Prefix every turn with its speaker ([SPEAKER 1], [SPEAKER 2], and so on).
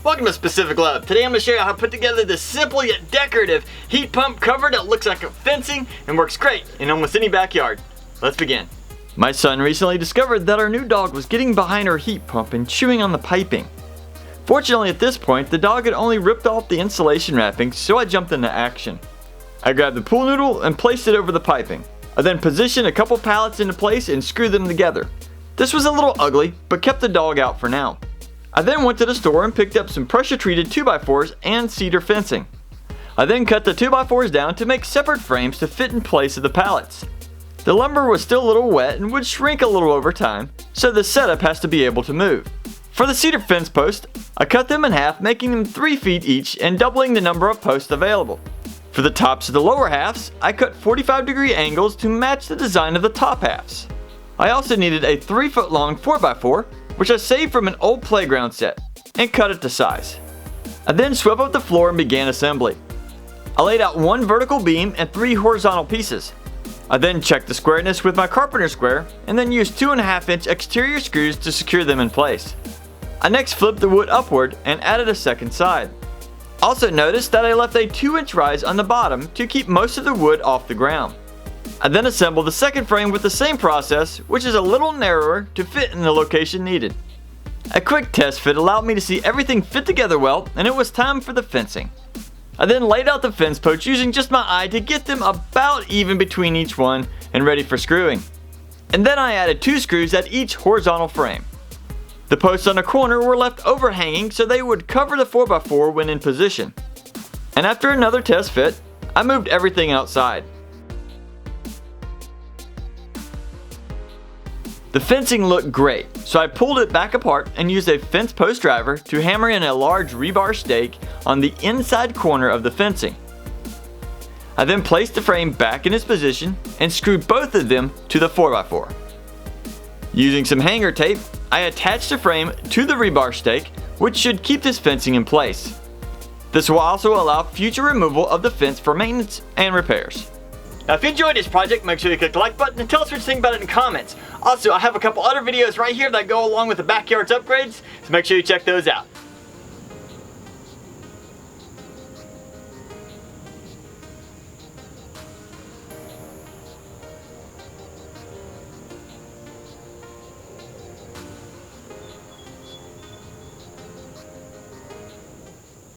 [SPEAKER 1] Welcome to Specific Love. Today I'm going to show you how to put together this simple yet decorative heat pump cover that looks like a fencing and works great in almost any backyard. Let's begin. My son recently discovered that our new dog was getting behind our heat pump and chewing on the piping. Fortunately at this point, the dog had only ripped off the insulation wrapping, so I jumped into action. I grabbed the pool noodle and placed it over the piping. I then positioned a couple pallets into place and screwed them together. This was a little ugly, but kept the dog out for now. I then went to the store and picked up some pressure-treated 2x4s and cedar fencing. I then cut the 2x4s down to make separate frames to fit in place of the pallets. The lumber was still a little wet and would shrink a little over time, so the setup has to be able to move. For the cedar fence posts, I cut them in half, making them 3 feet each and doubling the number of posts available. For the tops of the lower halves, I cut 45-degree angles to match the design of the top halves. I also needed a 3-foot long 4x4, which I saved from an old playground set, and cut it to size. I then swept up the floor and began assembly. I laid out 1 vertical beam and 3 horizontal pieces. I then checked the squareness with my carpenter square and then used 2.5-inch exterior screws to secure them in place. I next flipped the wood upward and added a second side. Also notice that I left a 2-inch rise on the bottom to keep most of the wood off the ground. I then assembled the second frame with the same process, which is a little narrower to fit in the location needed. A quick test fit allowed me to see everything fit together well, and it was time for the fencing. I then laid out the fence posts using just my eye to get them about even between each one and ready for screwing. And then I added 2 screws at each horizontal frame. The posts on the corner were left overhanging so they would cover the 4x4 when in position. And after another test fit, I moved everything outside. The fencing looked great, so I pulled it back apart and used a fence post driver to hammer in a large rebar stake on the inside corner of the fencing. I then placed the frame back in its position and screwed both of them to the 4x4. Using some hanger tape, I attached the frame to the rebar stake, which should keep this fencing in place. This will also allow future removal of the fence for maintenance and repairs. Now if you enjoyed this project, make sure you click the like button and tell us what you think about it in the comments. Also, I have a couple other videos right here that go along with the backyard's upgrades, so make sure you check those out.